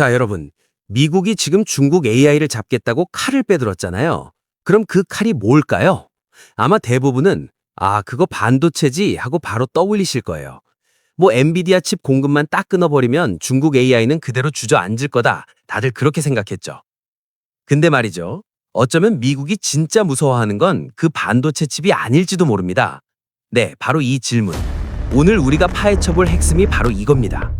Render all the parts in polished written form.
자, 여러분. 미국이 지금 중국 AI를 잡겠다고 칼을 빼들었잖아요. 그럼 그 칼이 뭘까요? 아마 대부분은 그거 반도체지 하고 바로 떠올리실 거예요. 뭐 엔비디아 칩 공급만 딱 끊어버리면 중국 AI는 그대로 주저앉을 거다. 다들 그렇게 생각했죠. 근데 말이죠. 어쩌면 미국이 진짜 무서워하는 건 그 반도체 칩이 아닐지도 모릅니다. 네, 바로 이 질문. 오늘 우리가 파헤쳐볼 핵심이 바로 이겁니다.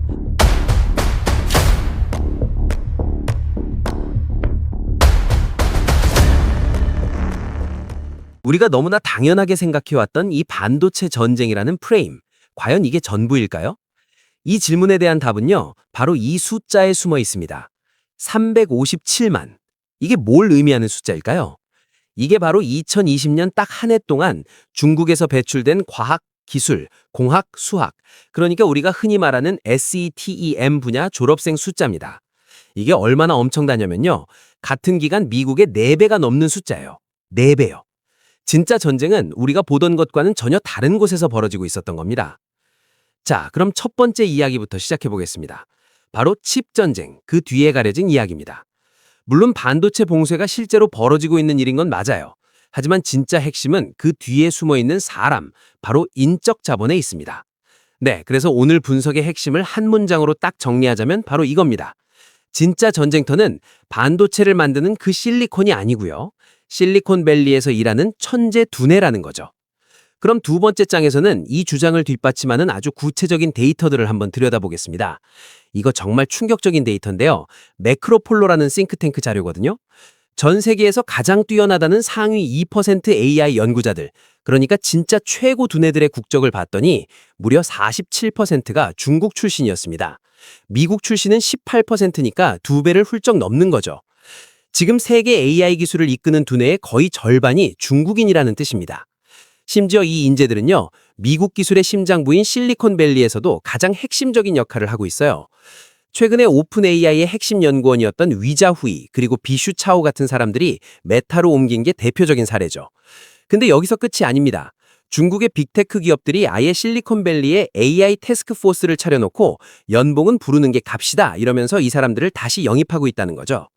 우리가 너무나 당연하게 생각해왔던 이 반도체 전쟁이라는 프레임, 과연 이게 전부일까요? 이 질문에 대한 답은요, 바로 이 숫자에 숨어 있습니다. 357만. 이게 뭘 의미하는 숫자일까요? 이게 바로 2020년 딱 한 해 동안 중국에서 배출된 과학, 기술, 공학, 수학, 그러니까 우리가 흔히 말하는 SETEM 분야 졸업생 숫자입니다. 이게 얼마나 엄청나냐면요, 같은 기간 미국의 4배가 넘는 숫자예요. 4배요. 진짜 전쟁은 우리가 보던 것과는 전혀 다른 곳에서 벌어지고 있었던 겁니다. 자, 그럼 첫 번째 이야기부터 시작해 보겠습니다. 바로 칩 전쟁, 그 뒤에 가려진 이야기입니다. 물론 반도체 봉쇄가 실제로 벌어지고 있는 일인 건 맞아요. 하지만 진짜 핵심은 그 뒤에 숨어 있는 사람, 바로 인적 자본에 있습니다. 네, 그래서 오늘 분석의 핵심을 한 문장으로 딱 정리하자면 바로 이겁니다. 진짜 전쟁터는 반도체를 만드는 그 실리콘이 아니고요. 실리콘밸리에서 일하는 천재 두뇌라는 거죠. 그럼 두 번째 장에서는 이 주장을 뒷받침하는 아주 구체적인 데이터들을 한번 들여다보겠습니다. 이거 정말 충격적인 데이터인데요. 매크로폴로라는 싱크탱크 자료거든요. 전 세계에서 가장 뛰어나다는 상위 2% AI 연구자들, 그러니까 진짜 최고 두뇌들의 국적을 봤더니 무려 47%가 중국 출신이었습니다. 미국 출신은 18%니까 2배를 훌쩍 넘는 거죠. 지금 세계 AI 기술을 이끄는 두뇌의 거의 절반이 중국인이라는 뜻입니다. 심지어 이 인재들은요, 미국 기술의 심장부인 실리콘밸리에서도 가장 핵심적인 역할을 하고 있어요. 최근에 오픈 AI의 핵심 연구원이었던 위자후이 그리고 비슈 차오 같은 사람들이 메타로 옮긴 게 대표적인 사례죠. 근데 여기서 끝이 아닙니다. 중국의 빅테크 기업들이 아예 실리콘밸리에 AI 태스크포스를 차려놓고 연봉은 부르는 게 값이다 이러면서 이 사람들을 다시 영입하고 있다는 거죠.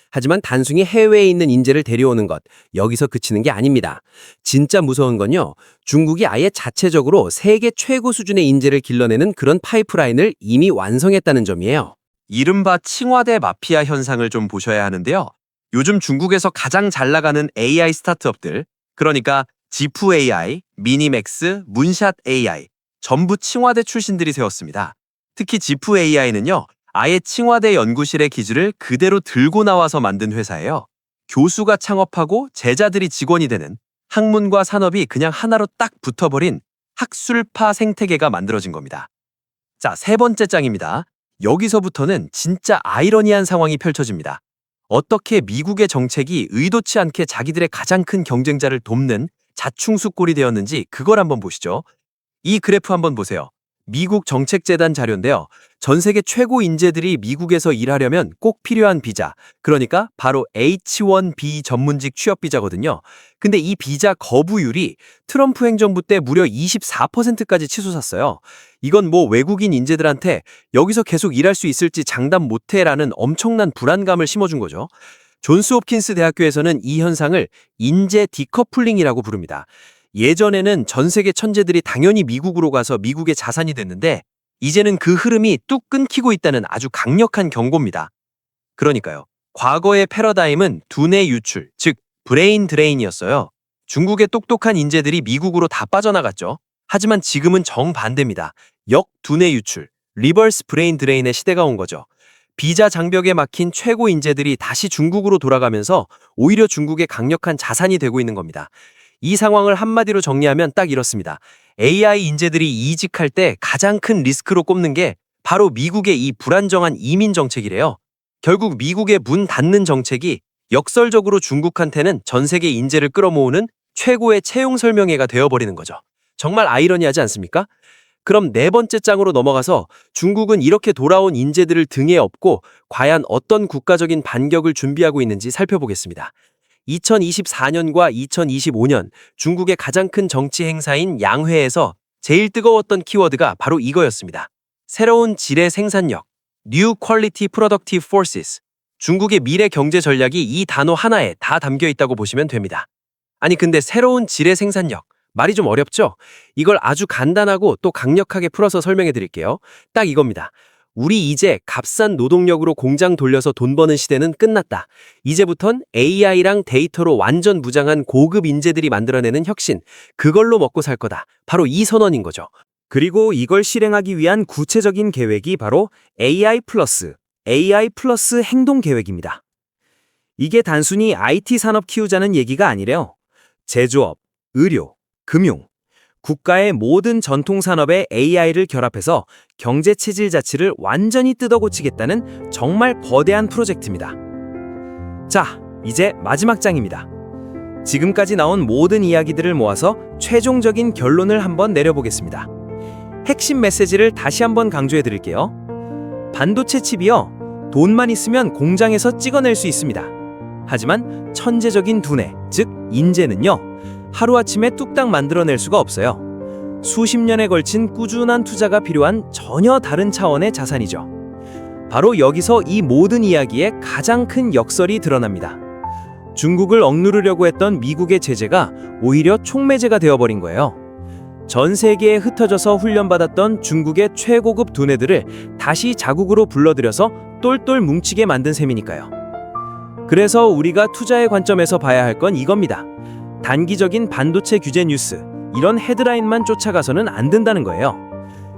하지만 단순히 해외에 있는 인재를 데려오는 것, 여기서 그치는 게 아닙니다. 진짜 무서운 건요, 중국이 아예 자체적으로 세계 최고 수준의 인재를 길러내는 그런 파이프라인을 이미 완성했다는 점이에요. 이른바 칭화대 마피아 현상을 좀 보셔야 하는데요. 요즘 중국에서 가장 잘 나가는 AI 스타트업들, 그러니까 지프 AI, 미니맥스, 문샷 AI, 전부 칭화대 출신들이 세웠습니다. 특히 지프 AI는요, 아예 칭화대 연구실의 기술을 그대로 들고 나와서 만든 회사예요. 교수가 창업하고 제자들이 직원이 되는, 학문과 산업이 그냥 하나로 딱 붙어버린 학술파 생태계가 만들어진 겁니다. 자, 세 번째 장입니다. 여기서부터는 진짜 아이러니한 상황이 펼쳐집니다. 어떻게 미국의 정책이 의도치 않게 자기들의 가장 큰 경쟁자를 돕는 자충수꼴이 되었는지 그걸 한번 보시죠. 이 그래프 한번 보세요. 미국 정책재단 자료인데요. 전 세계 최고 인재들이 미국에서 일하려면 꼭 필요한 비자, 그러니까 바로 H-1B 전문직 취업 비자거든요. 근데 이 비자 거부율이 트럼프 행정부 때 무려 24%까지 치솟았어요. 이건 뭐 외국인 인재들한테 여기서 계속 일할 수 있을지 장담 못해라는 엄청난 불안감을 심어준 거죠. 존스 홉킨스 대학교에서는 이 현상을 인재 디커플링이라고 부릅니다. 예전에는 전 세계 천재들이 당연히 미국으로 가서 미국의 자산이 됐는데 이제는 그 흐름이 뚝 끊기고 있다는 아주 강력한 경고입니다. 그러니까요. 과거의 패러다임은 두뇌 유출, 즉 브레인 드레인이었어요. 중국의 똑똑한 인재들이 미국으로 다 빠져나갔죠. 하지만 지금은 정반대입니다. 역두뇌 유출, 리버스 브레인 드레인의 시대가 온 거죠. 비자 장벽에 막힌 최고 인재들이 다시 중국으로 돌아가면서 오히려 중국의 강력한 자산이 되고 있는 겁니다. 이 상황을 한마디로 정리하면 딱 이렇습니다. AI 인재들이 이직할 때 가장 큰 리스크로 꼽는 게 바로 미국의 이 불안정한 이민 정책이래요. 결국 미국의 문 닫는 정책이 역설적으로 중국한테는 전 세계 인재를 끌어모으는 최고의 채용 설명회가 되어버리는 거죠. 정말 아이러니하지 않습니까? 그럼 네 번째 장으로 넘어가서 중국은 이렇게 돌아온 인재들을 등에 업고 과연 어떤 국가적인 반격을 준비하고 있는지 살펴보겠습니다. 2024년과 2025년 중국의 가장 큰 정치 행사인 양회에서 제일 뜨거웠던 키워드가 바로 이거였습니다. 새로운 질의 생산력, New Quality Productive Forces. 중국의 미래 경제 전략이 이 단어 하나에 다 담겨 있다고 보시면 됩니다. 아니 근데 새로운 질의 생산력. 말이 좀 어렵죠? 이걸 아주 간단하고 또 강력하게 풀어서 설명해 드릴게요. 딱 이겁니다. 우리 이제 값싼 노동력으로 공장 돌려서 돈 버는 시대는 끝났다. 이제부턴 AI랑 데이터로 완전 무장한 고급 인재들이 만들어내는 혁신, 그걸로 먹고 살 거다. 바로 이 선언인 거죠. 그리고 이걸 실행하기 위한 구체적인 계획이 바로 AI 플러스 행동 계획입니다. 이게 단순히 IT 산업 키우자는 얘기가 아니래요. 제조업, 의료, 금융, 국가의 모든 전통 산업에 AI를 결합해서 경제 체질 자체를 완전히 뜯어고치겠다는 정말 거대한 프로젝트입니다. 자, 이제 마지막 장입니다. 지금까지 나온 모든 이야기들을 모아서 최종적인 결론을 한번 내려보겠습니다. 핵심 메시지를 다시 한번 강조해 드릴게요. 반도체 칩이요, 돈만 있으면 공장에서 찍어낼 수 있습니다. 하지만 천재적인 두뇌, 즉 인재는요, 하루아침에 뚝딱 만들어낼 수가 없어요. 수십 년에 걸친 꾸준한 투자가 필요한 전혀 다른 차원의 자산이죠. 바로 여기서 이 모든 이야기의 가장 큰 역설이 드러납니다. 중국을 억누르려고 했던 미국의 제재가 오히려 촉매제가 되어버린 거예요. 전 세계에 흩어져서 훈련받았던 중국의 최고급 두뇌들을 다시 자국으로 불러들여서 똘똘 뭉치게 만든 셈이니까요. 그래서 우리가 투자의 관점에서 봐야 할 건 이겁니다. 단기적인 반도체 규제 뉴스, 이런 헤드라인만 쫓아가서는 안 된다는 거예요.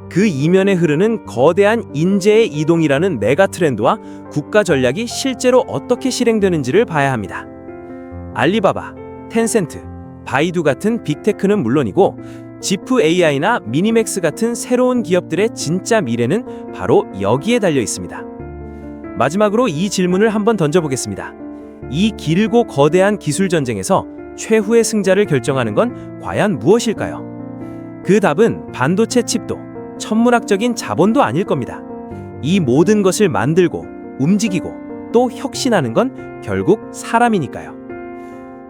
그 이면에 흐르는 거대한 인재의 이동이라는 메가 트렌드와 국가 전략이 실제로 어떻게 실행되는지를 봐야 합니다. 알리바바, 텐센트, 바이두 같은 빅테크는 물론이고 지프 AI나 미니맥스 같은 새로운 기업들의 진짜 미래는 바로 여기에 달려 있습니다. 마지막으로 이 질문을 한번 던져보겠습니다. 이 길고 거대한 기술 전쟁에서 최후의 승자를 결정하는 건 과연 무엇일까요? 그 답은 반도체 칩도 천문학적인 자본도 아닐 겁니다. 이 모든 것을 만들고 움직이고 또 혁신하는 건 결국 사람이니까요.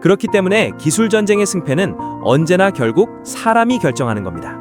그렇기 때문에 기술 전쟁의 승패는 언제나 결국 사람이 결정하는 겁니다.